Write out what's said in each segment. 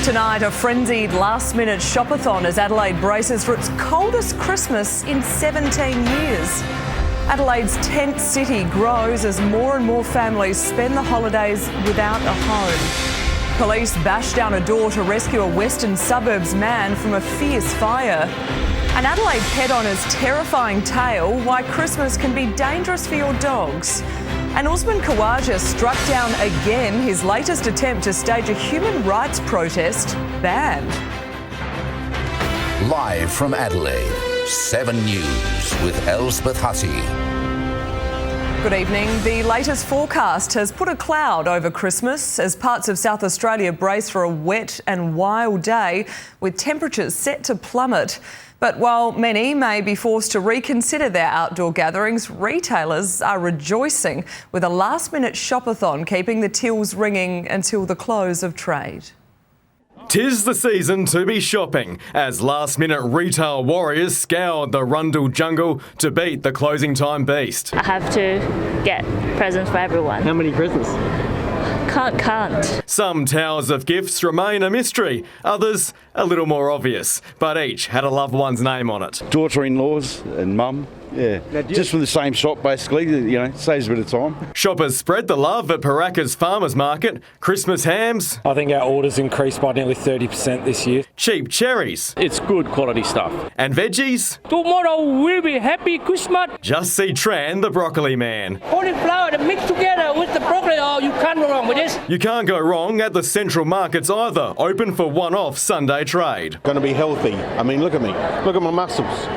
Tonight, a frenzied last-minute shopathon as Adelaide braces for its coldest Christmas in 17 years. Adelaide's tent city grows as more and more families spend the holidays without a home. Police bash down a door to rescue a western suburbs man from a fierce fire. And Adelaide pet owner's terrifying tale why Christmas can be dangerous for your dogs. And Usman Khawaja struck down again, his latest attempt to stage a human rights protest banned. Live from Adelaide, 7 News with Elspeth Hussey. Good evening. The latest forecast has put a cloud over Christmas as parts of South Australia brace for a wet and wild day with temperatures set to plummet. But while many may be forced to reconsider their outdoor gatherings, retailers are rejoicing with a last-minute shopathon keeping the tills ringing until the close of trade. 'Tis the season to be shopping as last-minute retail warriors scoured the Rundle jungle to beat the closing time beast. I have to get presents for everyone. How many presents? Can't. Some towers of gifts remain a mystery, others a little more obvious, but each had a loved one's name on it. Daughter-in-laws and mum, yeah. Just from the same shop basically, saves a bit of time. Shoppers spread the love at Paraka's Farmers Market. Christmas hams. I think our orders increased by nearly 30% this year. Cheap cherries. It's good quality stuff. And veggies. Tomorrow will be happy Christmas. Just see Tran, the broccoli man. Cauliflower to mix together with the broccoli. Oh, you can't go wrong with this. You can't go wrong at the Central Markets either, open for one-off Sunday trade. Going to be healthy. I mean, look at me. Look at my muscles.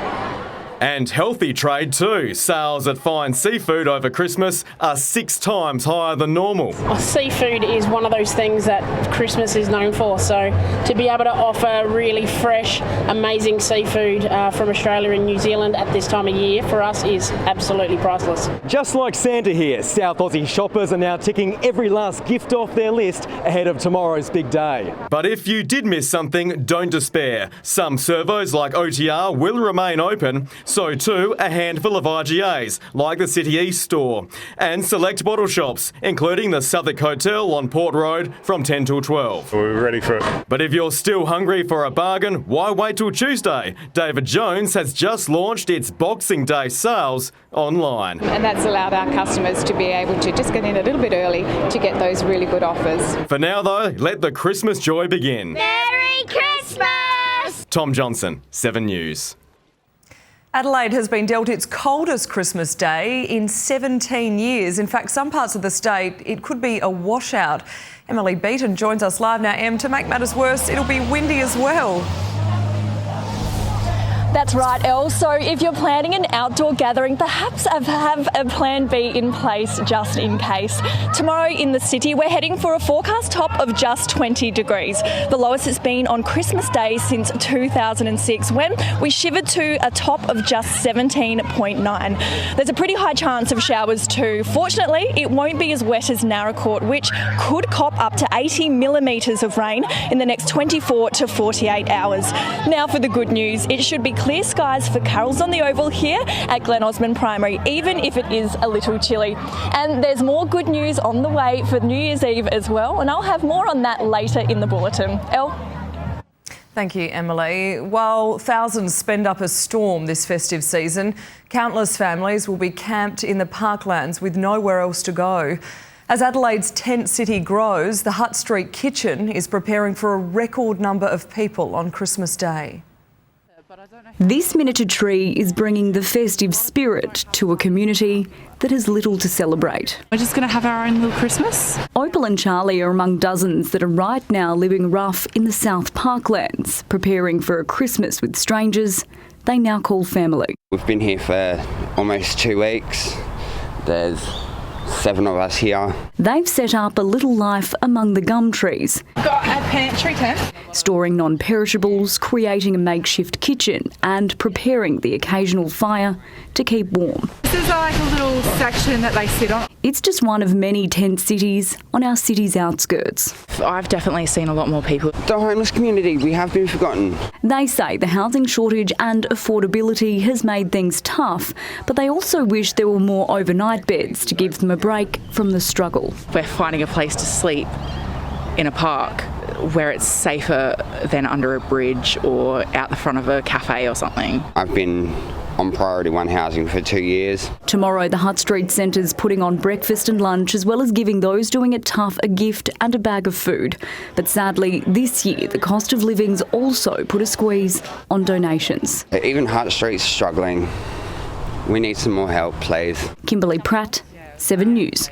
And healthy trade too. Sales at fine seafood over Christmas are 6 times higher than normal. Seafood is one of those things that Christmas is known for, so to be able to offer really fresh, amazing seafood from Australia and New Zealand at this time of year for us is absolutely priceless. Just like Santa here, South Aussie shoppers are now ticking every last gift off their list ahead of tomorrow's big day. But if you did miss something, don't despair. Some servos like OTR will remain open. So too, a handful of IGAs, like the City East store, and select bottle shops, including the Southwark Hotel on Port Road from 10 till 12. We're ready for it. But if you're still hungry for a bargain, why wait till Tuesday? David Jones has just launched its Boxing Day sales online. And that's allowed our customers to be able to just get in a little bit early to get those really good offers. For now though, let the Christmas joy begin. Merry Christmas! Tom Johnson, 7 News. Adelaide has been dealt its coldest Christmas day in 17 years. In fact, some parts of the state, it could be a washout. Emily Beaton joins us live now. Em, to make matters worse, it'll be windy as well. That's right, Elle. So if you're planning an outdoor gathering, perhaps have a plan B in place just in case. Tomorrow in the city, we're heading for a forecast top of just 20 degrees. The lowest it's been on Christmas Day since 2006, when we shivered to a top of just 17.9. There's a pretty high chance of showers too. Fortunately, it won't be as wet as Narracourt, which could cop up to 80 millimetres of rain in the next 24 to 48 hours. Now for the good news. It should be clear skies for carols on the Oval here at Glen Osmond Primary, even if it is a little chilly. And there's more good news on the way for New Year's Eve as well, and I'll have more on that later in the bulletin. Elle? Thank you, Emily. While thousands spend up a storm this festive season, countless families will be camped in the parklands with nowhere else to go. As Adelaide's tent city grows, the Hutt Street Kitchen is preparing for a record number of people on Christmas Day. This miniature tree is bringing the festive spirit to a community that has little to celebrate. We're just going to have our own little Christmas. Opal and Charlie are among dozens that are right now living rough in the South Parklands, preparing for a Christmas with strangers they now call family. We've been here for almost 2 weeks. There's 7 of us here. They've set up a little life among the gum trees. Got a pantry tent. Storing non-perishables, creating a makeshift kitchen and preparing the occasional fire to keep warm. This is like a little section that they sit on. It's just one of many tent cities on our city's outskirts. I've definitely seen a lot more people. The homeless community, we have been forgotten. They say the housing shortage and affordability has made things tough, but they also wish there were more overnight beds to give them a break from the struggle. We're finding a place to sleep in a park where it's safer than under a bridge or out the front of a cafe or something. I've been on Priority 1 housing for 2 years. Tomorrow, the Hutt Street Centre's putting on breakfast and lunch, as well as giving those doing it tough a gift and a bag of food. But sadly, this year, the cost of living's also put a squeeze on donations. Even Hutt Street's struggling. We need some more help, please. Kimberly Pratt, 7 News.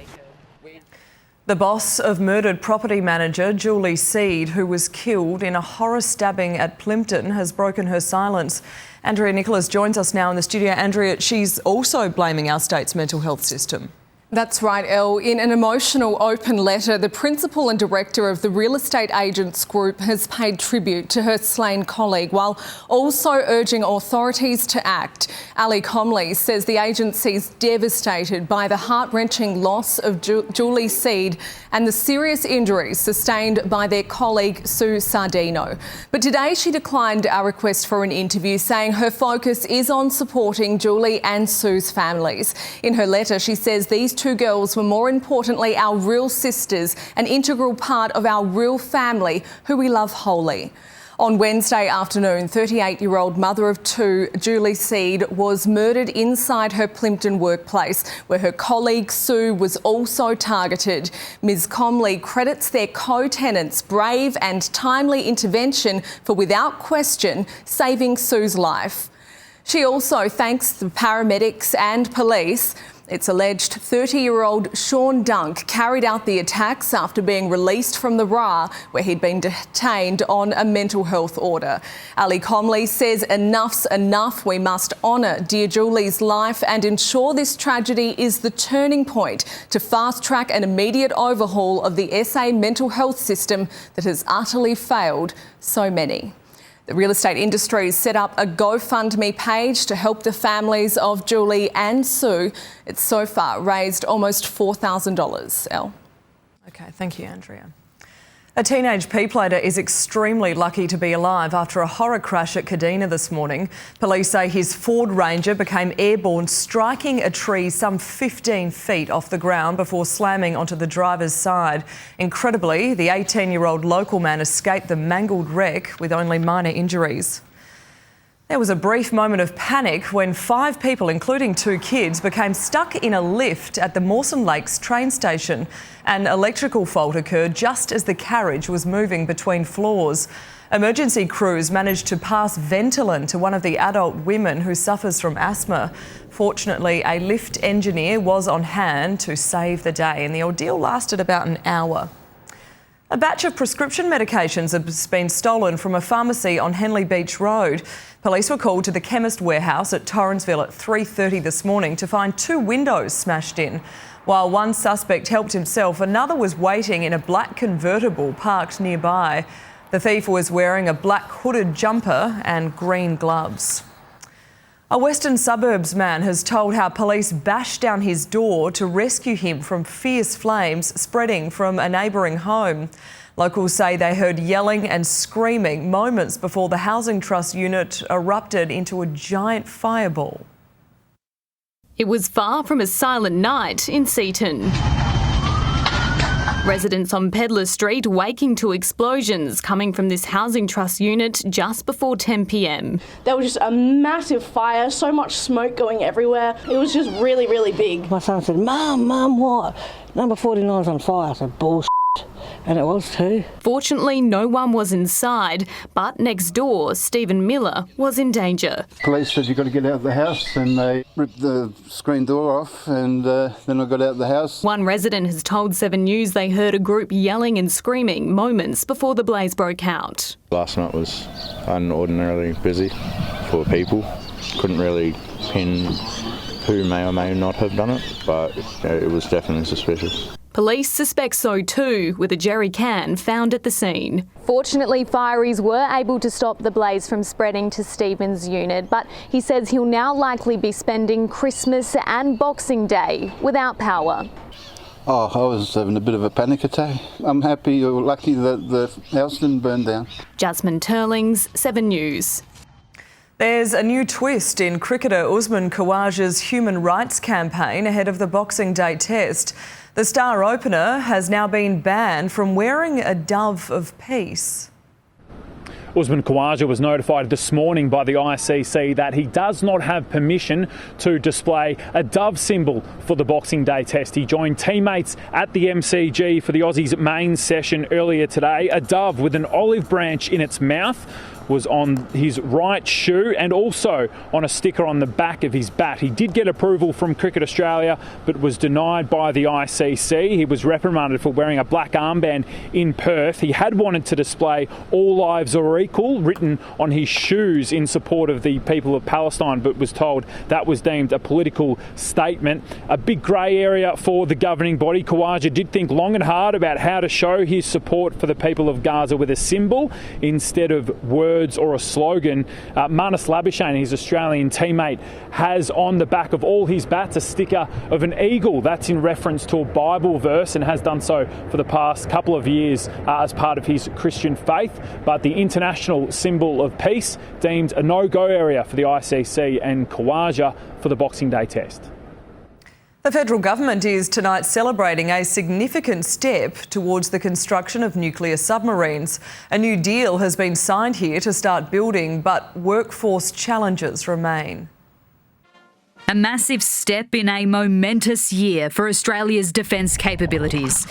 The boss of murdered property manager Julie Seed, who was killed in a horror stabbing at Plimpton, has broken her silence. Andrea Nicholas joins us now in the studio. Andrea, she's also blaming our state's mental health system. That's right, Elle. In an emotional open letter, the principal and director of the Real Estate Agents Group has paid tribute to her slain colleague while also urging authorities to act. Ali Comley says the agency is devastated by the heart-wrenching loss of Julie Seed and the serious injuries sustained by their colleague Sue Sardino. But today she declined our request for an interview, saying her focus is on supporting Julie and Sue's families. In her letter, she says these two girls were more importantly our real sisters, an integral part of our real family who we love wholly. On Wednesday afternoon, 38-year-old mother of two, Julie Seed, was murdered inside her Plimpton workplace, where her colleague Sue was also targeted. Ms Comley credits their co-tenants' brave and timely intervention for, without question, saving Sue's life. She also thanks the paramedics and police. It's alleged 30-year-old Sean Dunk carried out the attacks after being released from the RA, where he'd been detained on a mental health order. Ali Comley says enough's enough. We must honour dear Julie's life and ensure this tragedy is the turning point to fast-track an immediate overhaul of the SA mental health system that has utterly failed so many. The real estate industry has set up a GoFundMe page to help the families of Julie and Sue. It's so far raised almost $4,000. Elle. OK, thank you, Andrea. A teenage P-plater is extremely lucky to be alive after a horror crash at Kadina this morning. Police say his Ford Ranger became airborne, striking a tree some 15 feet off the ground before slamming onto the driver's side. Incredibly, the 18-year-old local man escaped the mangled wreck with only minor injuries. There was a brief moment of panic when 5 people, including 2 kids, became stuck in a lift at the Mawson Lakes train station. An electrical fault occurred just as the carriage was moving between floors. Emergency crews managed to pass Ventolin to one of the adult women who suffers from asthma. Fortunately, a lift engineer was on hand to save the day, and the ordeal lasted about an hour. A batch of prescription medications has been stolen from a pharmacy on Henley Beach Road. Police were called to the chemist warehouse at Torrensville at 3:30 this morning to find 2 windows smashed in. While one suspect helped himself, another was waiting in a black convertible parked nearby. The thief was wearing a black hooded jumper and green gloves. A Western Suburbs man has told how police bashed down his door to rescue him from fierce flames spreading from a neighbouring home. Locals say they heard yelling and screaming moments before the Housing Trust unit erupted into a giant fireball. It was far from a silent night in Seaton. Residents on Pedlar Street waking to explosions coming from this Housing Trust unit just before 10 p.m. There was just a massive fire, so much smoke going everywhere. It was just really, really big. My son said, Mum, what? Number 49's on fire. I said, bullshit. And it was too. Fortunately, no one was inside, but next door, Stephen Miller was in danger. Police said you've got to get out of the house, and they ripped the screen door off, and then I got out of the house. One resident has told 7 News they heard a group yelling and screaming moments before the blaze broke out. Last night was unordinarily busy for people. Couldn't really pin who may or may not have done it, but it was definitely suspicious. Police suspect so too, with a jerry can found at the scene. Fortunately, fireys were able to stop the blaze from spreading to Stephen's unit, but he says he'll now likely be spending Christmas and Boxing Day without power. Oh, I was having a bit of a panic attack. I'm happy or lucky that the house didn't burn down. Jasmine Turlings, 7 News. There's a new twist in cricketer Usman Khawaja's human rights campaign ahead of the Boxing Day test. The star opener has now been banned from wearing a dove of peace. Usman Khawaja was notified this morning by the ICC that he does not have permission to display a dove symbol for the Boxing Day test. He joined teammates at the MCG for the Aussies' main session earlier today. A dove with an olive branch in its mouth was on his right shoe and also on a sticker on the back of his bat. He did get approval from Cricket Australia but was denied by the ICC. He was reprimanded for wearing a black armband in Perth. He had wanted to display "All lives are equal" written on his shoes in support of the people of Palestine, but was told that was deemed a political statement. A big grey area for the governing body. Khawaja did think long and hard about how to show his support for the people of Gaza with a symbol instead of words or a slogan. Marnus Labuschagne, his Australian teammate, has on the back of all his bats a sticker of an eagle. That's in reference to a Bible verse and has done so for the past couple of years as part of his Christian faith. But the international symbol of peace deemed a no-go area for the ICC and Khawaja for the Boxing Day test. The federal government is tonight celebrating a significant step towards the construction of nuclear submarines. A new deal has been signed here to start building, but workforce challenges remain. A massive step in a momentous year for Australia's defence capabilities.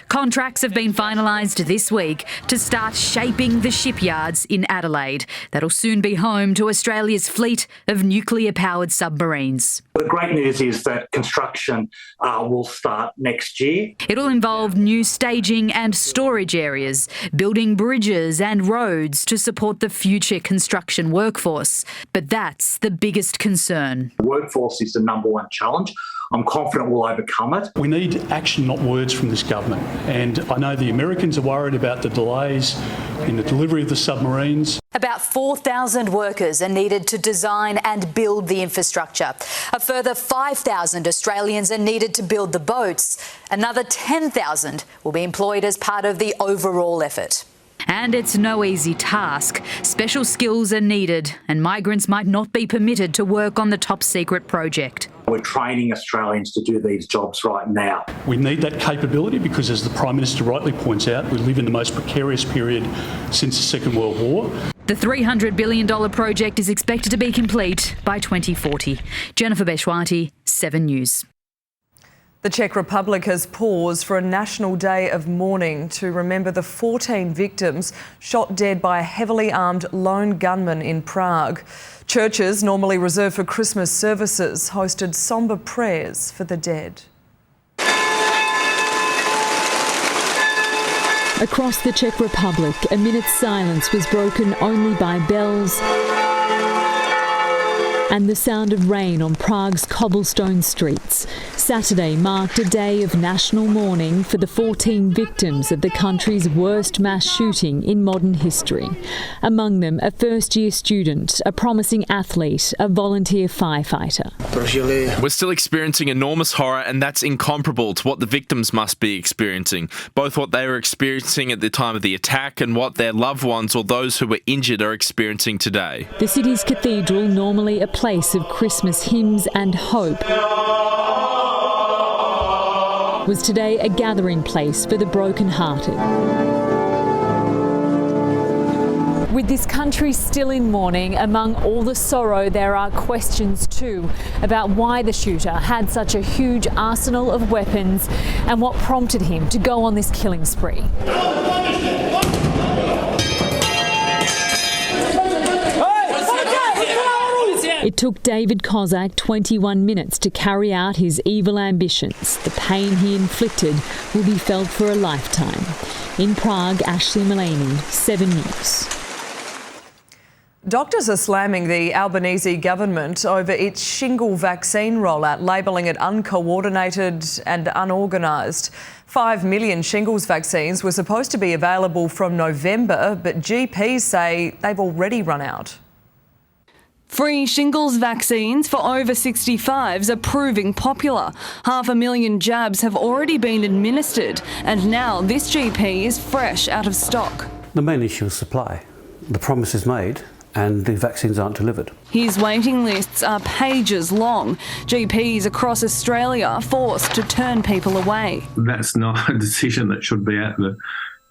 Contracts have been finalised this week to start shaping the shipyards in Adelaide. That'll soon be home to Australia's fleet of nuclear-powered submarines. The great news is that construction will start next year. It'll involve new staging and storage areas, building bridges and roads to support the future construction workforce. But that's the biggest concern. The workforce is the number one challenge. I'm confident we'll overcome it. We need action, not words, from this government. And I know the Americans are worried about the delays in the delivery of the submarines. About 4,000 workers are needed to design and build the infrastructure. A further 5,000 Australians are needed to build the boats. Another 10,000 will be employed as part of the overall effort. And it's no easy task. Special skills are needed, and migrants might not be permitted to work on the top-secret project. We're training Australians to do these jobs right now. We need that capability because, as the Prime Minister rightly points out, we live in the most precarious period since the Second World War. The $300 billion project is expected to be complete by 2040. Jennifer Beshwati, 7 News. The Czech Republic has paused for a national day of mourning to remember the 14 victims shot dead by a heavily armed lone gunman in Prague. Churches, normally reserved for Christmas services, hosted sombre prayers for the dead. Across the Czech Republic, a minute's silence was broken only by bells and the sound of rain on Prague's cobblestone streets. Saturday marked a day of national mourning for the 14 victims of the country's worst mass shooting in modern history. Among them, a first-year student, a promising athlete, a volunteer firefighter. We're still experiencing enormous horror, and that's incomparable to what the victims must be experiencing, both what they were experiencing at the time of the attack and what their loved ones or those who were injured are experiencing today. The city's cathedral, normally a place of Christmas hymns and hope, was today a gathering place for the broken-hearted. With this country still in mourning, among all the sorrow there are questions too about why the shooter had such a huge arsenal of weapons and what prompted him to go on this killing spree. It took David Kozak 21 minutes to carry out his evil ambitions. The pain he inflicted will be felt for a lifetime. In Prague, Ashley Mullaney, 7 News. Doctors are slamming the Albanese government over its shingle vaccine rollout, labelling it uncoordinated and unorganised. 5 million shingles vaccines were supposed to be available from November, but GPs say they've already run out. Free shingles vaccines for over 65s are proving popular. 500,000 jabs have already been administered, and now this GP is fresh out of stock. The main issue is supply. The promise is made and the vaccines aren't delivered. His waiting lists are pages long. GPs across Australia are forced to turn people away. That's not a decision that should be at the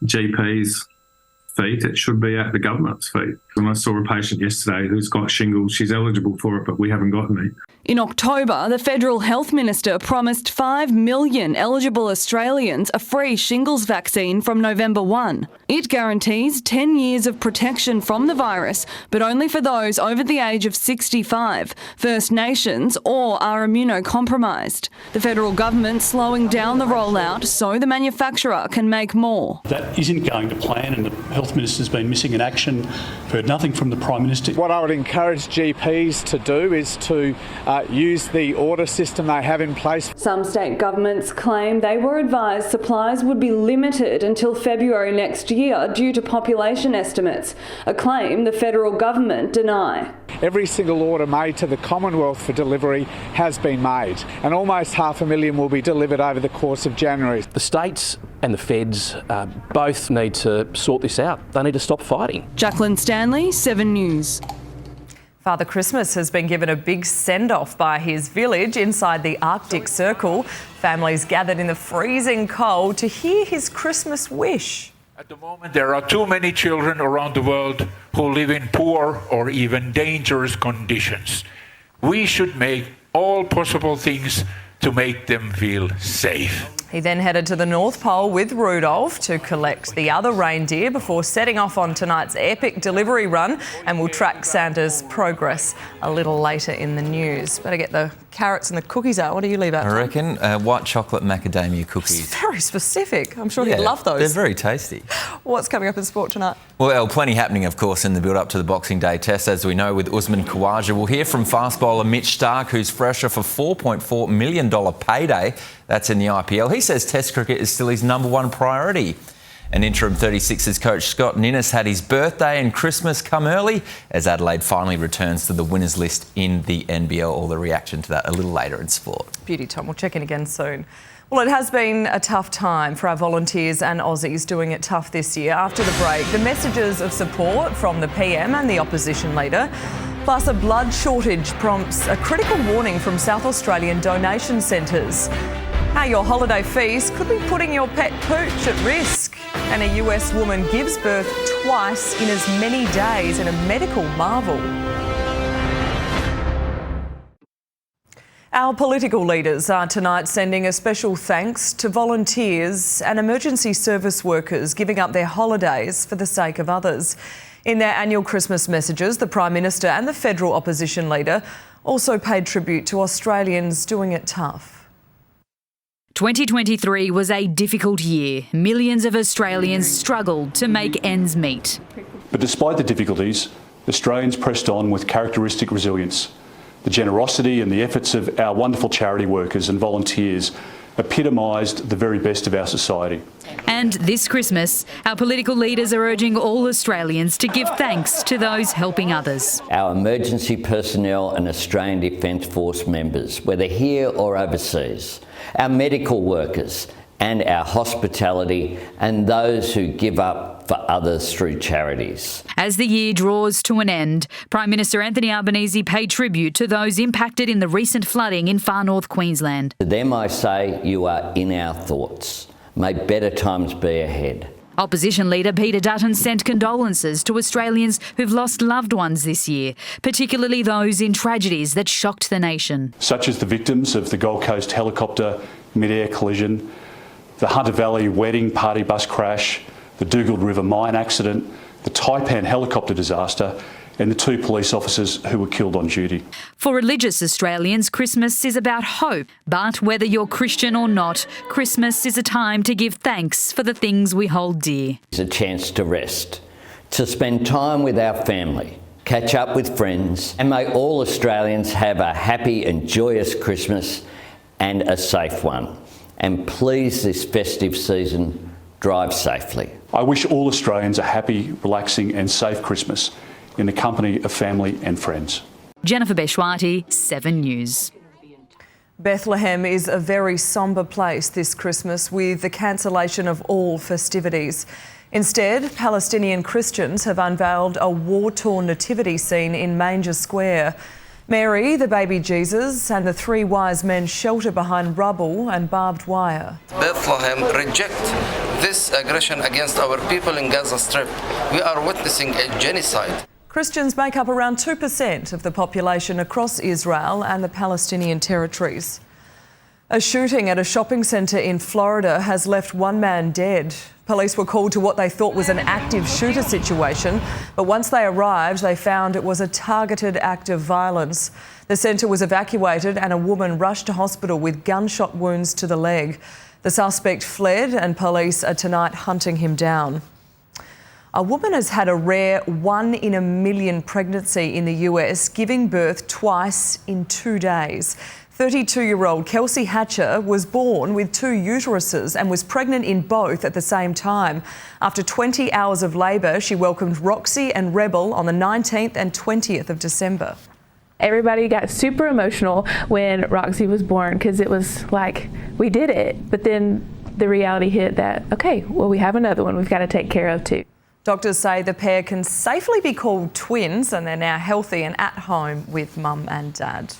GP's feet. It should be at the government's feet. When I saw a patient yesterday who's got shingles, she's eligible for it, but we haven't gotten it. In October, the Federal Health Minister promised 5 million eligible Australians a free shingles vaccine from November 1. It guarantees 10 years of protection from the virus, but only for those over the age of 65, First Nations or are immunocompromised. The federal government slowing down the rollout so the manufacturer can make more. That isn't going to plan, and the Health Minister's been missing in action. Heard nothing from the Prime Minister. What I would encourage GPs to do is to use the order system they have in place. Some state governments claim they were advised supplies would be limited until February next year due to population estimates, a claim the federal government deny. Every single order made to the Commonwealth for delivery has been made, and almost 500,000 will be delivered over the course of January. The states and the feds both need to sort this out. They need to stop fighting. Jacqueline Stanley, 7 News. Father Christmas has been given a big send-off by his village inside the Arctic Circle. Families gathered in the freezing cold to hear his Christmas wish. At the moment, there are too many children around the world who live in poor or even dangerous conditions. We should make all possible things to make them feel safe. He then headed to the North Pole with Rudolph to collect the other reindeer before setting off on tonight's epic delivery run, and we'll track Santa's progress a little later in the news. Better get the carrots and the cookies out. What do you leave out? I reckon white chocolate macadamia cookies. It's very specific. I'm sure he'd love those. They're very tasty. What's coming up in sport tonight? Well, plenty happening, of course, in the build-up to the Boxing Day test, as we know, with Usman Khawaja. We'll hear from fast bowler Mitch Starc, who's fresher for $4.4 million payday. That's in the IPL. He says Test cricket is still his number one priority. And interim 36ers coach Scott Ninnis had his birthday and Christmas come early as Adelaide finally returns to the winners list in the NBL. All the reaction to that a little later in sport. Beauty, Tom. We'll check in again soon. Well, it has been a tough time for our volunteers and Aussies doing it tough this year. After the break, the messages of support from the PM and the opposition leader, plus a blood shortage prompts a critical warning from South Australian donation centres. How your holiday feast could be putting your pet pooch at risk. And a US woman gives birth twice in as many days in a medical marvel. Our political leaders are tonight sending a special thanks to volunteers and emergency service workers giving up their holidays for the sake of others. In their annual Christmas messages, the Prime Minister and the federal opposition leader also paid tribute to Australians doing it tough. 2023 was a difficult year. Millions of Australians struggled to make ends meet. But despite the difficulties, Australians pressed on with characteristic resilience. The generosity and the efforts of our wonderful charity workers and volunteers epitomised the very best of our society. And this Christmas, our political leaders are urging all Australians to give thanks to those helping others. Our emergency personnel and Australian Defence Force members, whether here or overseas, our medical workers and our hospitality and those who give up for others through charities. As the year draws to an end, Prime Minister Anthony Albanese paid tribute to those impacted in the recent flooding in far north Queensland. To them I say, you are in our thoughts. May better times be ahead. Opposition leader Peter Dutton sent condolences to Australians who've lost loved ones this year, particularly those in tragedies that shocked the nation. Such as the victims of the Gold Coast helicopter mid-air collision, the Hunter Valley wedding party bus crash, the Dugald River mine accident, the Taipan helicopter disaster, and the 2 police officers who were killed on duty. For religious Australians, Christmas is about hope. But whether you're Christian or not, Christmas is a time to give thanks for the things we hold dear. It's a chance to rest, to spend time with our family, catch up with friends, and may all Australians have a happy and joyous Christmas and a safe one. And please, this festive season, drive safely. I wish all Australians a happy, relaxing and safe Christmas in the company of family and friends. Jennifer Beshwati, 7 News. Bethlehem is a very sombre place this Christmas with the cancellation of all festivities. Instead, Palestinian Christians have unveiled a war-torn nativity scene in Manger Square. Mary, the baby Jesus, and the three wise men shelter behind rubble and barbed wire. Bethlehem reject this aggression against our people in Gaza Strip. We are witnessing a genocide. Christians make up around 2% of the population across Israel and the Palestinian territories. A shooting at a shopping centre in Florida has left one man dead. Police were called to what they thought was an active shooter situation, but once they arrived, they found it was a targeted act of violence. The centre was evacuated and a woman rushed to hospital with gunshot wounds to the leg. The suspect fled and police are tonight hunting him down. A woman has had a rare 1 in a million pregnancy in the US, giving birth twice in 2 days. 32-year-old Kelsey Hatcher was born with 2 uteruses and was pregnant in both at the same time. After 20 hours of labour, she welcomed Roxy and Rebel on the 19th and 20th of December. Everybody got super emotional when Roxy was born because it was like, we did it. But then the reality hit that, okay, well, we have another one we've got to take care of too. Doctors say the pair can safely be called twins and they're now healthy and at home with mum and dad.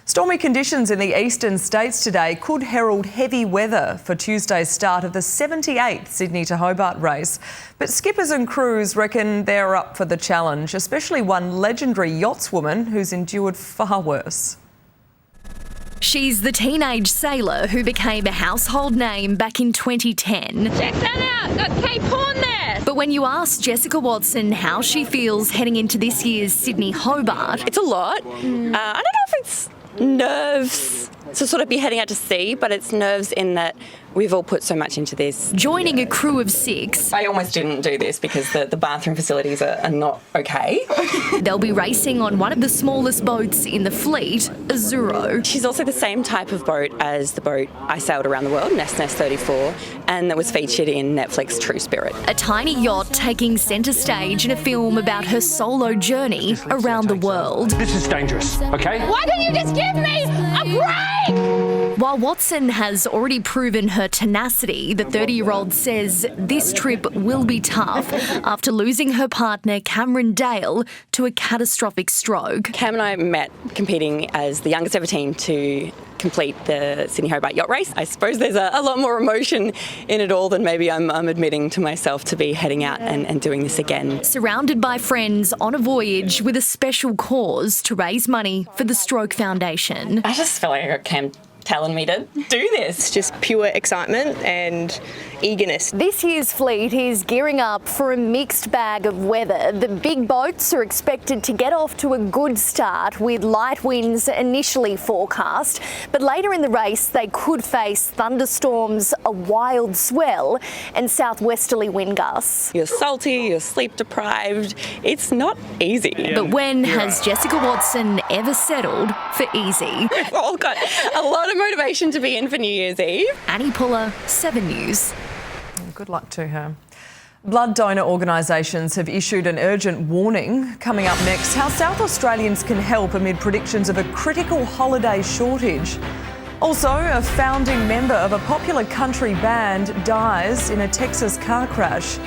Stormy conditions in the eastern states today could herald heavy weather for Tuesday's start of the 78th Sydney to Hobart race. But skippers and crews reckon they're up for the challenge, especially one legendary yachtswoman who's endured far worse. She's the teenage sailor who became a household name back in 2010. Check that out, got Cape Horn there. But when you ask Jessica Watson how she feels heading into this year's Sydney Hobart, it's a lot. I don't know if it's nerves to sort of be heading out to sea, but it's nerves in that we've all put so much into this. Joining a crew of 6. I almost didn't do this because the bathroom facilities are not okay. They'll be racing on one of the smallest boats in the fleet, Azuro. She's also the same type of boat as the boat I sailed around the world, Nest 34, and that was featured in Netflix True Spirit. A tiny yacht taking centre stage in a film about her solo journey around the world. This is dangerous, okay? Why don't you just give me a break? While Watson has already proven her tenacity, the 30-year-old says this trip will be tough after losing her partner Cameron Dale to a catastrophic stroke. Cam and I met competing as the youngest ever team to complete the Sydney Hobart yacht race. I suppose there's a lot more emotion in it all than maybe I'm admitting to myself to be heading out and doing this again. Surrounded by friends on a voyage with a special cause to raise money for the Stroke Foundation. I just felt like I got Cam telling me to do this. It's just pure excitement and eagerness. This year's fleet is gearing up for a mixed bag of weather. The big boats are expected to get off to a good start with light winds initially forecast, but later in the race they could face thunderstorms, a wild swell and southwesterly wind gusts. You're salty, you're sleep deprived. It's not easy. But when has Jessica Watson ever settled for easy? We've all got a lot of motivation to be in for New Year's Eve. Annie Puller, 7 News. Good luck to her. Blood donor organisations have issued an urgent warning. Coming up next, how South Australians can help amid predictions of a critical holiday shortage. Also, a founding member of a popular country band dies in a Texas car crash.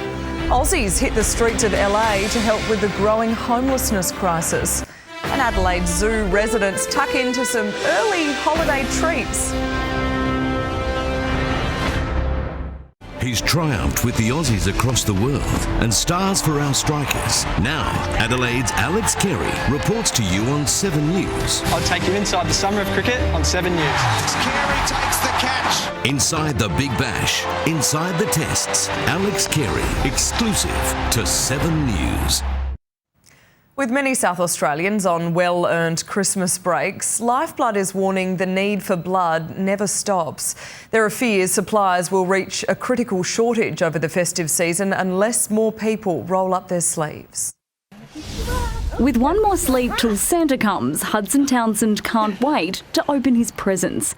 Aussies hit the streets of LA to help with the growing homelessness crisis. And Adelaide Zoo residents tuck into some early holiday treats. He's triumphed with the Aussies across the world and stars for our strikers. Now, Adelaide's Alex Carey reports to you on 7 News. I'll take you inside the summer of cricket on 7 News. Alex Carey takes the catch. Inside the Big Bash, inside the tests, Alex Carey, exclusive to 7 News. With many South Australians on well-earned Christmas breaks, Lifeblood is warning the need for blood never stops. There are fears supplies will reach a critical shortage over the festive season unless more people roll up their sleeves. With one more sleep till Santa comes, Hudson Townsend can't wait to open his presents.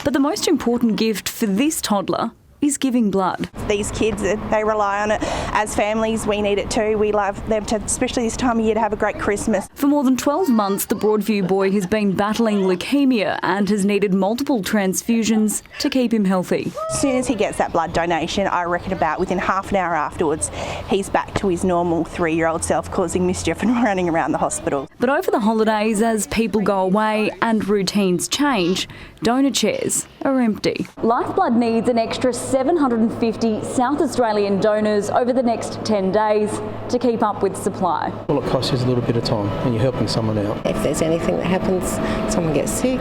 But the most important gift for this toddler is giving blood. These kids, they rely on it. As families, we need it too. We love them to, especially this time of year, to have a great Christmas. For more than 12 months, the Broadview boy has been battling leukemia and has needed multiple transfusions to keep him healthy. As soon as he gets that blood donation, I reckon about within half an hour afterwards, he's back to his normal 3-year-old self, causing mischief and running around the hospital. But over the holidays, as people go away and routines change, donor chairs are empty. Lifeblood needs an extra 750 South Australian donors over the next 10 days to keep up with supply. All it costs is a little bit of time and you're helping someone out. If there's anything that happens, someone gets sick,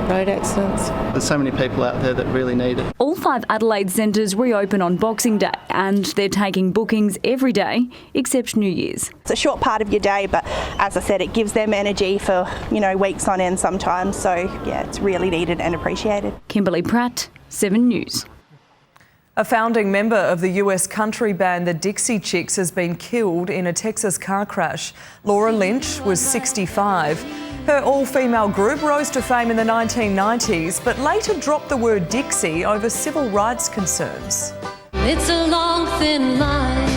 road accidents. There's so many people out there that really need it. All 5 Adelaide centres reopen on Boxing Day and they're taking bookings every day except New Year's. It's a short part of your day, but as I said, it gives them energy for, weeks on end sometimes. So, yeah, it's really needed and appreciated. Kimberly Pratt, 7 News. A founding member of the US country band the Dixie Chicks has been killed in a Texas car crash. Laura Lynch was 65. Her all-female group rose to fame in the 1990s, but later dropped the word Dixie over civil rights concerns. It's a long, thin line,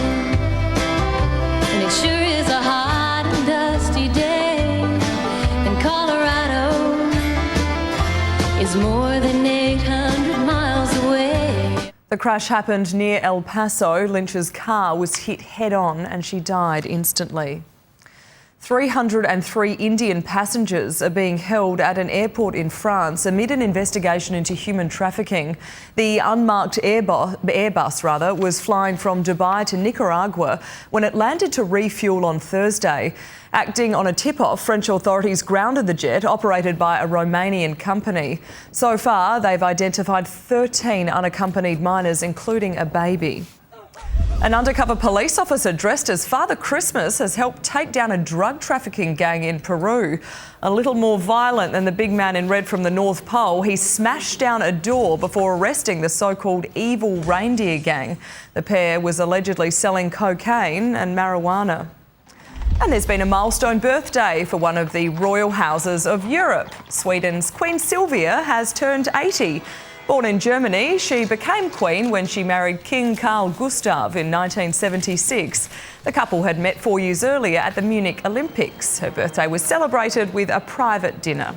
and it sure is a hot and dusty day. And Colorado is more than 800 miles away. The crash happened near El Paso. Lynch's car was hit head-on and she died instantly. 303 Indian passengers are being held at an airport in France amid an investigation into human trafficking. The unmarked Airbus was flying from Dubai to Nicaragua when it landed to refuel on Thursday. Acting on a tip-off, French authorities grounded the jet, operated by a Romanian company. So far, they've identified 13 unaccompanied minors, including a baby. An undercover police officer dressed as Father Christmas has helped take down a drug trafficking gang in Peru. A little more violent than the big man in red from the North Pole, he smashed down a door before arresting the so-called evil reindeer gang. The pair was allegedly selling cocaine and marijuana. And there's been a milestone birthday for one of the royal houses of Europe. Sweden's Queen Sylvia has turned 80. Born in Germany, she became queen when she married King Carl Gustav in 1976. The couple had met 4 years earlier at the Munich Olympics. Her birthday was celebrated with a private dinner.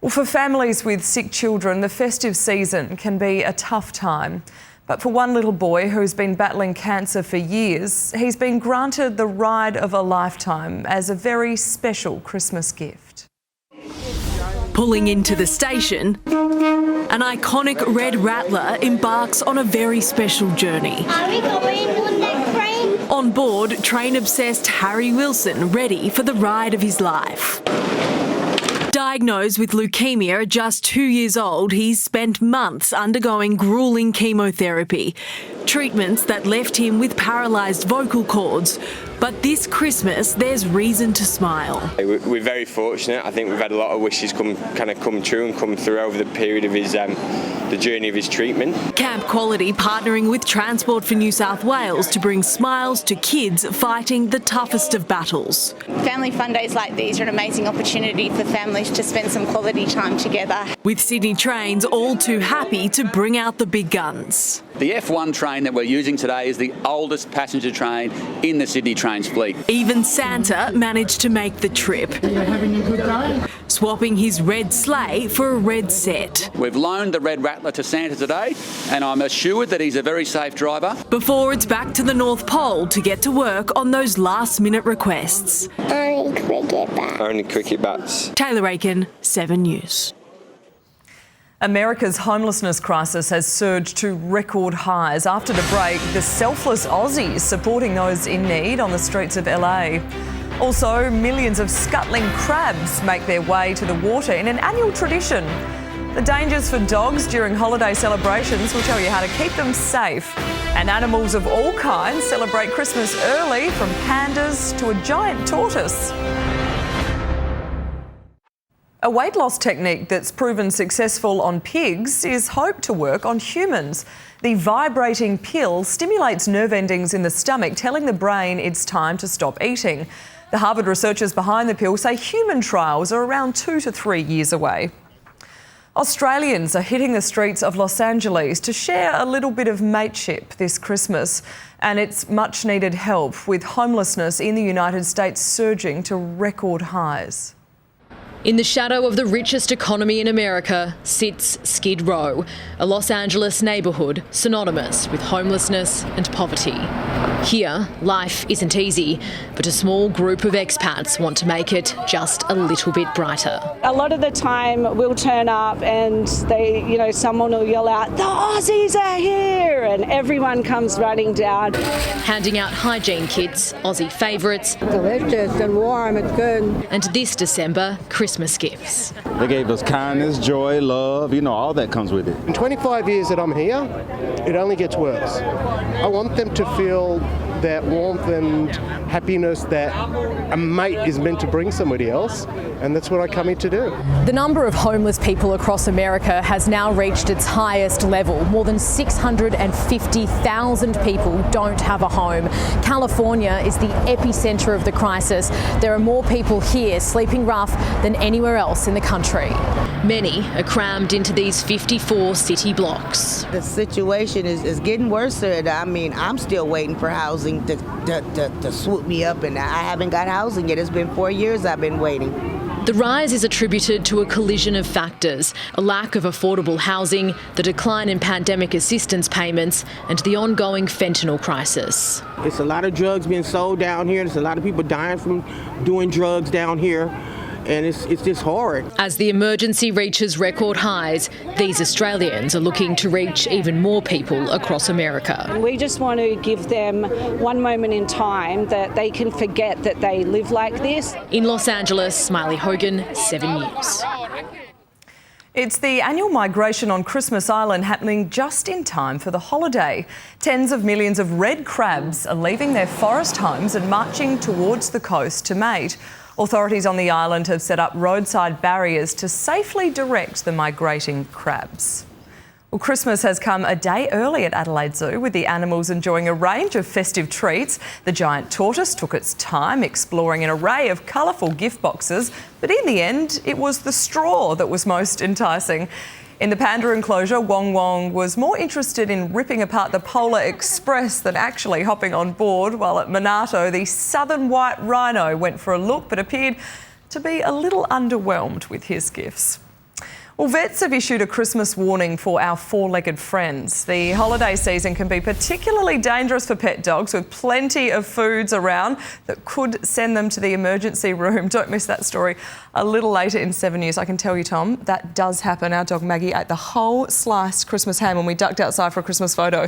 Well, for families with sick children, the festive season can be a tough time. But for one little boy who's been battling cancer for years, he's been granted the ride of a lifetime as a very special Christmas gift. Pulling into the station, an iconic red rattler embarks on a very special journey. Are we going on that train? On board, train-obsessed Harry Wilson, ready for the ride of his life. Diagnosed with leukemia at just 2 years old, he's spent months undergoing gruelling chemotherapy, treatments that left him with paralysed vocal cords. But this Christmas, there's reason to smile. We're very fortunate. I think we've had a lot of wishes come true and come through over the period of his the journey of his treatment. Camp Quality partnering with Transport for New South Wales to bring smiles to kids fighting the toughest of battles. Family fun days like these are an amazing opportunity for families to spend some quality time together. With Sydney Trains all too happy to bring out the big guns. The F1 train that we're using today is the oldest passenger train in the Sydney Trains fleet. Even Santa managed to make the trip. Are you having a good day? Swapping his red sleigh for a red set. We've loaned the red rattler to Santa today, and I'm assured that he's a very safe driver. Before it's back to the North Pole to get to work on those last-minute requests. Only cricket bats. Only cricket bats. Taylor Aiken, 7 News. America's homelessness crisis has surged to record highs. After the break, the selfless Aussies supporting those in need on the streets of LA. Also, millions of scuttling crabs make their way to the water in an annual tradition. The dangers for dogs during holiday celebrations will tell you how to keep them safe. And animals of all kinds celebrate Christmas early, from pandas to a giant tortoise. A weight loss technique that's proven successful on pigs is hoped to work on humans. The vibrating pill stimulates nerve endings in the stomach, telling the brain it's time to stop eating. The Harvard researchers behind the pill say human trials are around 2 to 3 years away. Australians are hitting the streets of Los Angeles to share a little bit of mateship this Christmas, and it's much needed help with homelessness in the United States surging to record highs. In the shadow of the richest economy in America sits Skid Row, a Los Angeles neighbourhood synonymous with homelessness and poverty. Here, life isn't easy, but a small group of expats want to make it just a little bit brighter. A lot of the time we'll turn up and someone will yell out, "The Aussies are here!" and everyone comes running down. Handing out hygiene kits, Aussie favourites. Delicious and warm, it's good. And this December, Christmas gifts. They gave us kindness, joy, love, all that comes with it. In 25 years that I'm here, it only gets worse. I want them to feel that warmth and happiness that a mate is meant to bring somebody else, and that's what I come here to do. The number of homeless people across America has now reached its highest level. More than 650,000 people don't have a home. California is the epicentre of the crisis. There are more people here sleeping rough than anywhere else in the country. Many are crammed into these 54 city blocks. The situation is getting worse, and I'm still waiting for housing to swoop me up, and I haven't got housing yet. It's been 4 years I've been waiting. The rise is attributed to a collision of factors: a lack of affordable housing, the decline in pandemic assistance payments, and the ongoing fentanyl crisis. It's a lot of drugs being sold down here. There's a lot of people dying from doing drugs down here. And it's just hard. As the emergency reaches record highs, these Australians are looking to reach even more people across America. We just want to give them one moment in time that they can forget that they live like this. In Los Angeles, Smiley Hogan, 7 News. It's the annual migration on Christmas Island happening just in time for the holiday. Tens of millions of red crabs are leaving their forest homes and marching towards the coast to mate. Authorities on the island have set up roadside barriers to safely direct the migrating crabs. Well, Christmas has come a day early at Adelaide Zoo, with the animals enjoying a range of festive treats. The giant tortoise took its time exploring an array of colourful gift boxes, but in the end, it was the straw that was most enticing. In the panda enclosure, Wong Wong was more interested in ripping apart the Polar Express than actually hopping on board, while at Monarto, the southern white rhino went for a look but appeared to be a little underwhelmed with his gifts. Well, vets have issued a Christmas warning for our four-legged friends. The holiday season can be particularly dangerous for pet dogs, with plenty of foods around that could send them to the emergency room. Don't miss that story a little later in 7 News. I can tell you, Tom, that does happen. Our dog Maggie ate the whole sliced Christmas ham when we ducked outside for a Christmas photo.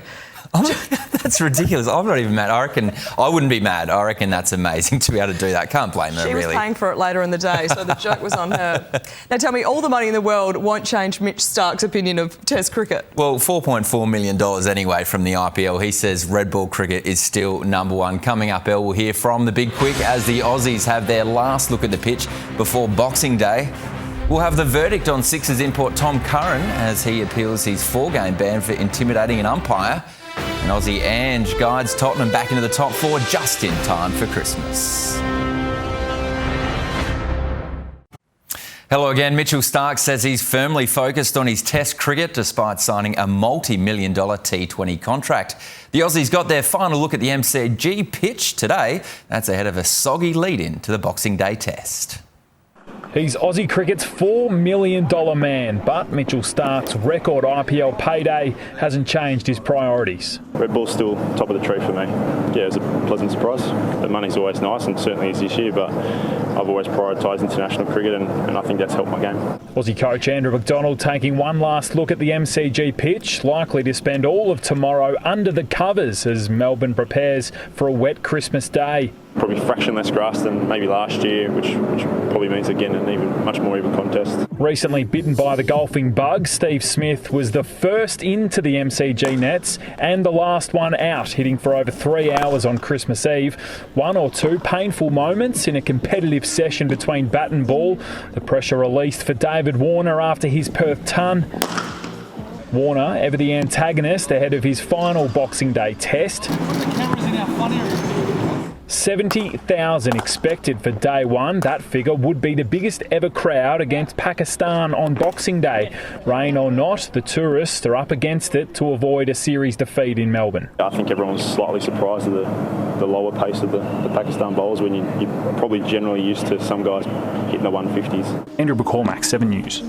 That's ridiculous. I'm not even mad. I wouldn't be mad. I reckon that's amazing to be able to do that. Can't blame her, really. She was paying for it later in the day, so the joke was on her. Now tell me, all the money in the world won't change Mitch Stark's opinion of Test cricket. Well, $4.4 million anyway from the IPL. He says red ball cricket is still number one. Coming up, Elle will hear from the Big Quick as the Aussies have their last look at the pitch before Boxing Day. We'll have the verdict on Sixers import Tom Curran as he appeals his 4-game ban for intimidating an umpire. And Aussie Ange guides Tottenham back into the top four just in time for Christmas. Hello again. Mitchell Starc says he's firmly focused on his Test cricket despite signing a multi-million-dollar T20 contract. The Aussies got their final look at the MCG pitch today. That's ahead of a soggy lead-in to the Boxing Day Test. He's Aussie cricket's $4 million man, but Mitchell Starc's record IPL payday hasn't changed his priorities. Red ball's still top of the tree for me. Yeah, it was a pleasant surprise. The money's always nice, and certainly is this year, but I've always prioritised international cricket, and I think that's helped my game. Aussie coach Andrew McDonald taking one last look at the MCG pitch, likely to spend all of tomorrow under the covers as Melbourne prepares for a wet Christmas day. Probably a fraction less grass than maybe last year, which probably means again an even much more even contest. Recently bitten by the golfing bug, Steve Smith was the first into the MCG nets and the last one out, hitting for over 3 hours on Christmas Eve. One or two painful moments in a competitive session between bat and ball. The pressure released for David Warner after his Perth ton. Warner, ever the antagonist ahead of his final Boxing Day Test. 70,000 expected for day one. That figure would be the biggest ever crowd against Pakistan on Boxing Day. Rain or not, the tourists are up against it to avoid a series defeat in Melbourne. I think everyone was slightly surprised at the lower pace of the Pakistan bowlers when you're probably generally used to some guys hitting the 150s. Andrew McCormack, 7 News.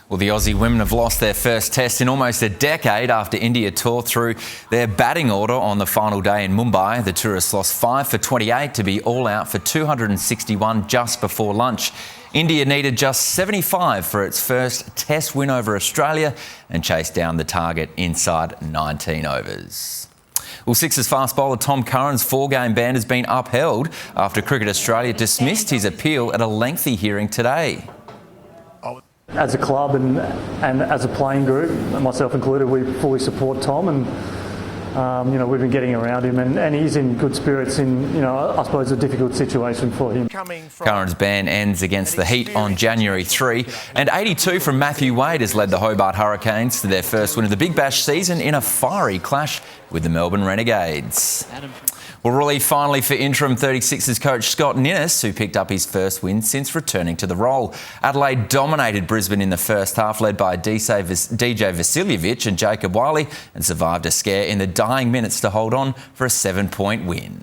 Well, the Aussie women have lost their first test in almost a decade after India tore through their batting order on the final day in Mumbai. The tourists lost 5 for 28 to be all out for 261 just before lunch. India needed just 75 for its first test win over Australia and chased down the target inside 19 overs. Well, Sixers fast bowler Tom Curran's 4-game ban has been upheld after Cricket Australia dismissed his appeal at a lengthy hearing today. As a club and as a playing group, myself included, we fully support Tom, and we've been getting around him, and he's in good spirits in, I suppose, a difficult situation for him. Curran's ban ends against the Heat on January 3, and 82 from Matthew Wade has led the Hobart Hurricanes to their first win of the Big Bash season in a fiery clash with the Melbourne Renegades. Well, relief finally for interim 36ers coach Scott Ninnis, who picked up his first win since returning to the role. Adelaide dominated Brisbane in the first half, led by DJ Vasiljevic and Jacob Wiley, and survived a scare in the dying minutes to hold on for a 7-point win.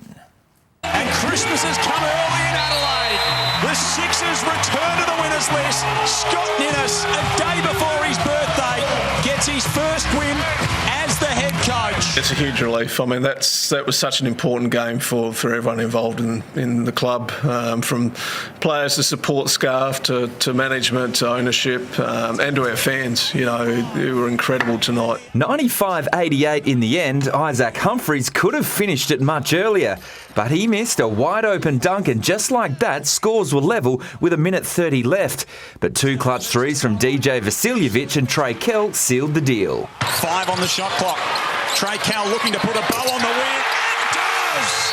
And Christmas has come early in Adelaide. The Sixers return to the winners list. Scott Ninnis, a day before his birthday, gets his first win as the head coach. It's a huge relief. I mean, that was such an important game for everyone involved in the club, from players to support staff to management to ownership, and to our fans, who were incredible tonight. 95-88 in the end. Isaac Humphries could have finished it much earlier, but he missed a wide-open dunk, and just like that, scores were level with 1:30 left. But 2 clutch threes from DJ Vasiljevic and Trey Kell sealed the deal. 5 on the shot clock. Trey Kell looking to put a bow on the win, and does!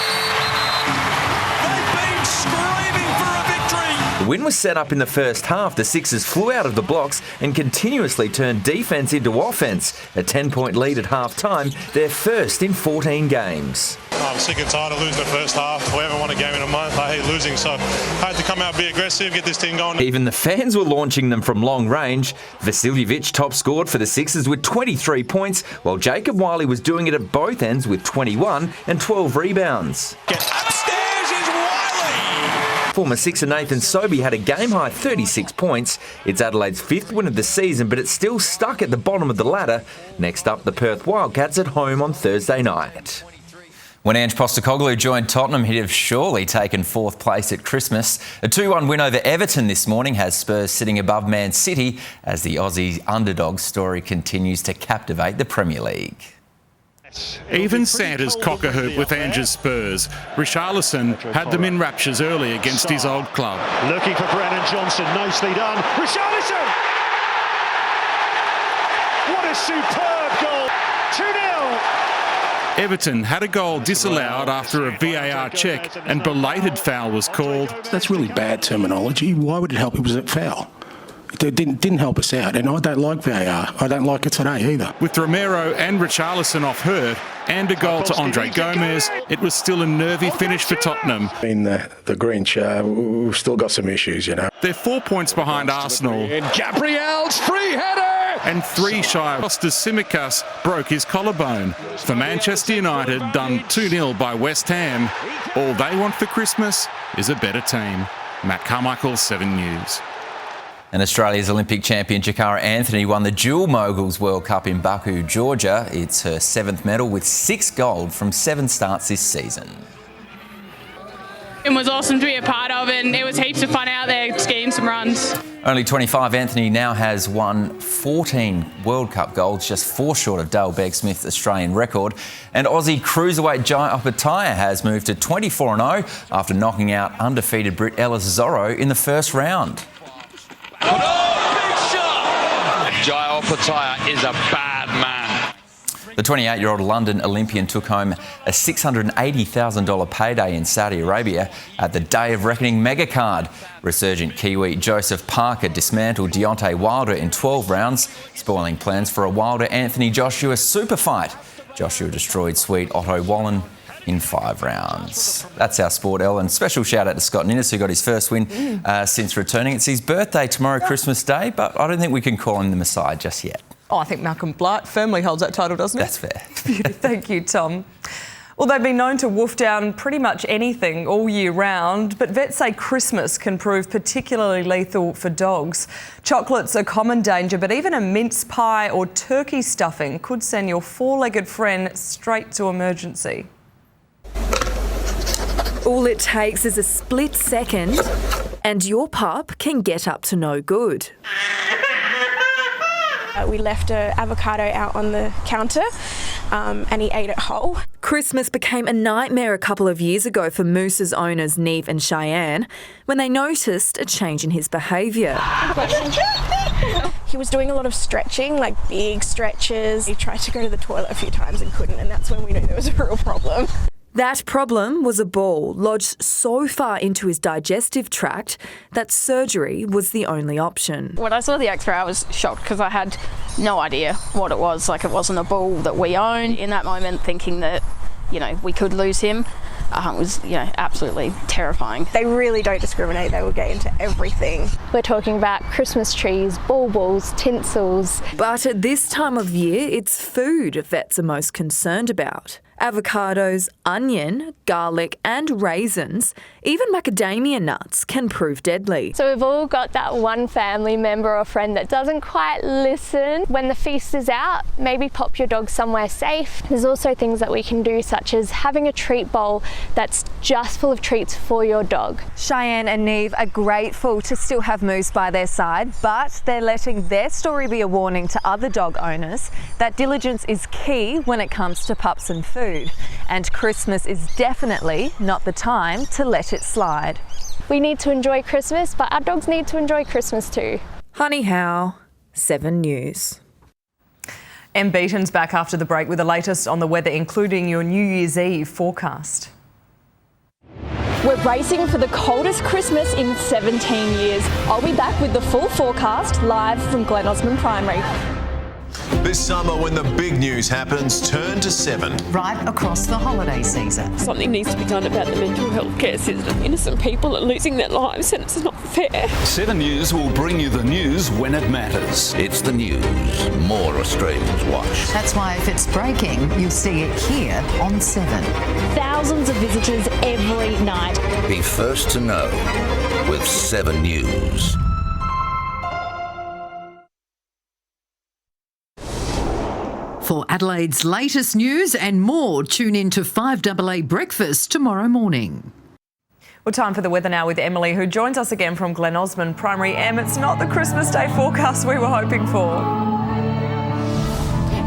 They've been screaming for a victory. The win was set up in the first half. The Sixers flew out of the blocks and continuously turned defence into offence. A 10-point lead at half-time, their first in 14 games. I'm sick and tired of losing the first half. We haven't won a game in a month. I hate losing, so I had to come out, be aggressive, get this team going. Even the fans were launching them from long range. Vasiljevic top scored for the Sixers with 23 points, while Jacob Wiley was doing it at both ends with 21 and 12 rebounds. Upstairs is Wiley! Former Sixer Nathan Sobey had a game-high 36 points. It's Adelaide's 5th win of the season, but it's still stuck at the bottom of the ladder. Next up, the Perth Wildcats at home on Thursday night. When Ange Postecoglou joined Tottenham, he'd have surely taken 4th place at Christmas. A 2-1 win over Everton this morning has Spurs sitting above Man City as the Aussie underdog story continues to captivate the Premier League. Even Santa's cock a hoop with Ange's Spurs. Richarlison had them in raptures early against his old club. Looking for Brennan Johnson, nicely done. Richarlison! What a superb goal! 2-0! Everton had a goal disallowed after a VAR check and belated foul was called. That's really bad terminology. Why would it help? It was a foul. It didn't help us out, and I don't like VAR. I don't like it today either. With Romero and Richarlison off hurt and a goal to Andre Gomez, it was still a nervy finish for Tottenham. In the Grinch, we've still got some issues, They're 4 points behind Arsenal. And Gabriel's free header! And 3 shy of Kostas Tsimikas broke his collarbone. For Manchester United, done 2-0 by West Ham, all they want for Christmas is a better team. Matt Carmichael, 7 News. And Australia's Olympic champion Jakara Anthony won the Dual Moguls World Cup in Baku, Georgia. It's her 7th medal with 6 gold from 7 starts this season. It was awesome to be a part of, and it was heaps of fun out there skiing some runs. Only 25, Anthony now has won 14 World Cup golds, just 4 short of Dale Begg-Smith's Australian record. And Aussie cruiserweight Jai Opetaia has moved to 24-0 after knocking out undefeated Brit Ellis Zorro in the first round. Jai Opetaia is a bad man. The 28-year-old London Olympian took home a $680,000 payday in Saudi Arabia at the Day of Reckoning megacard. Resurgent Kiwi Joseph Parker dismantled Deontay Wilder in 12 rounds, spoiling plans for a Wilder-Anthony Joshua super fight. Joshua destroyed Swede Otto Wallen in 5 rounds. That's our sport, Elle, and special shout out to Scott Ninnis, who got his first win since returning. It's his birthday tomorrow, Christmas Day, but I don't think we can call him the Messiah just yet. Oh, I think Malcolm Blight firmly holds that title, doesn't he? That's fair. Thank you, Tom. Well, they've been known to wolf down pretty much anything all year round, but vets say Christmas can prove particularly lethal for dogs. Chocolate's a common danger, but even a mince pie or turkey stuffing could send your four-legged friend straight to emergency. All it takes is a split second and your pup can get up to no good. We left an avocado out on the counter and he ate it whole. Christmas became a nightmare a couple of years ago for Moose's owners Neve and Cheyenne when they noticed a change in his behaviour. He was doing a lot of stretching, like big stretches. He tried to go to the toilet a few times and couldn't, and that's when we knew there was a real problem. That problem was a ball lodged so far into his digestive tract that surgery was the only option. When I saw the X-ray, I was shocked because I had no idea what it was. Like, it wasn't a ball that we own. In that moment, thinking that, we could lose him was, absolutely terrifying. They really don't discriminate. They will get into everything. We're talking about Christmas trees, baubles, tinsels. But at this time of year, it's food vets are most concerned about. Avocados, onion, garlic and raisins, even macadamia nuts can prove deadly. So we've all got that one family member or friend that doesn't quite listen. When the feast is out, maybe pop your dog somewhere safe. There's also things that we can do, such as having a treat bowl that's just full of treats for your dog. Cheyenne and Neve are grateful to still have Moose by their side, but they're letting their story be a warning to other dog owners that diligence is key when it comes to pups and food. And Christmas is definitely not the time to let it slide. We need to enjoy Christmas, but our dogs need to enjoy Christmas too. Honey Howe, 7 News. Beaton's back after the break with the latest on the weather, including your New Year's Eve forecast. We're bracing for the coldest Christmas in 17 years. I'll be back with the full forecast live from Glen Osmond Primary. This summer, when the big news happens, turn to 7. Right across the holiday season. Something needs to be done about the mental health care system. Innocent people are losing their lives and it's not fair. 7 News will bring you the news when it matters. It's the news more Australians watch. That's why if it's breaking, you see it here on 7. Thousands of visitors every night. Be first to know with 7 News. For Adelaide's latest news and more, tune in to 5AA Breakfast tomorrow morning. Well, time for the weather now with Emily, who joins us again from Glen Osmond Primary. It's not the Christmas Day forecast we were hoping for.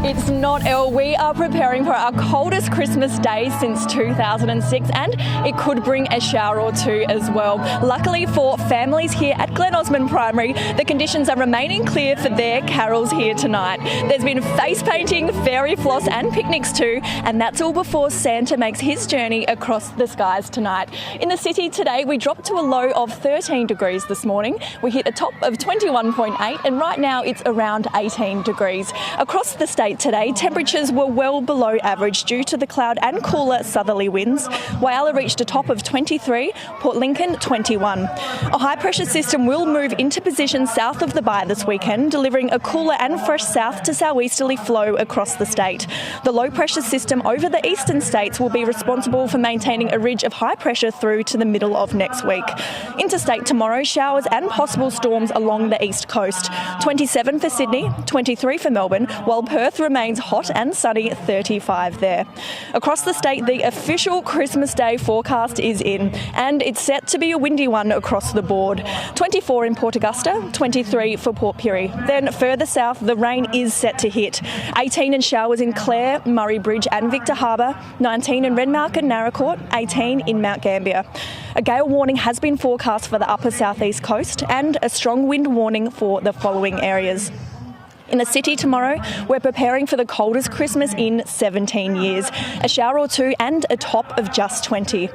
It's not, Elle. We are preparing for our coldest Christmas day since 2006 and it could bring a shower or two as well. Luckily for families here at Glen Osmond Primary, the conditions are remaining clear for their carols here tonight. There's been face painting, fairy floss and picnics too, and that's all before Santa makes his journey across the skies tonight. In the city today, we dropped to a low of 13 degrees this morning. We hit a top of 21.8 and right now it's around 18 degrees. Across the state today, temperatures were well below average due to the cloud and cooler southerly winds. Whyalla reached a top of 23, Port Lincoln 21. A high pressure system will move into position south of the Bay this weekend, delivering a cooler and fresh south to southeasterly flow across the state. The low pressure system over the eastern states will be responsible for maintaining a ridge of high pressure through to the middle of next week. Interstate tomorrow, showers and possible storms along the east coast. 27 for Sydney, 23 for Melbourne, while Perth remains hot and sunny, 35 there. Across the state, the official Christmas Day forecast is in, and it's set to be a windy one across the board. 24 in Port Augusta, 23 for Port Pirie. Then further south, the rain is set to hit. 18 in showers in Clare, Murray Bridge and Victor Harbour, 19 in Renmark and Naracoorte, 18 in Mount Gambier. A gale warning has been forecast for the upper southeast coast and a strong wind warning for the following areas. In the city tomorrow, we're preparing for the coldest Christmas in 17 years. A shower or two and a top of just 20.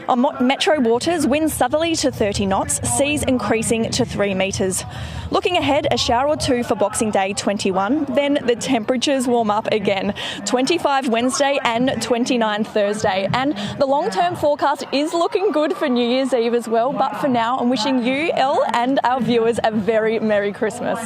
On metro waters, winds southerly to 30 knots, seas increasing to 3 metres. Looking ahead, a shower or two for Boxing Day 21, then the temperatures warm up again. 25 Wednesday and 29 Thursday. And the long-term forecast is looking good for New Year's Eve as well. But for now, I'm wishing you, Elle, and our viewers a very Merry Christmas.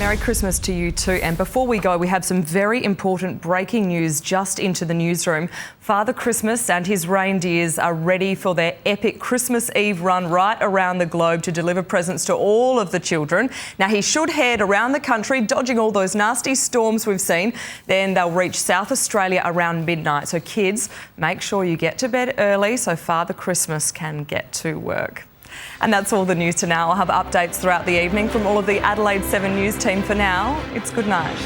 Merry Christmas to you too. And before we go, we have some very important breaking news just into the newsroom. Father Christmas and his reindeers are ready for their epic Christmas Eve run right around the globe to deliver presents to all of the children. Now, he should head around the country, dodging all those nasty storms we've seen. Then they'll reach South Australia around midnight. So kids, make sure you get to bed early so Father Christmas can get to work. And that's all the news to now. I'll have updates throughout the evening from all of the Adelaide 7 News team. For now, it's good night.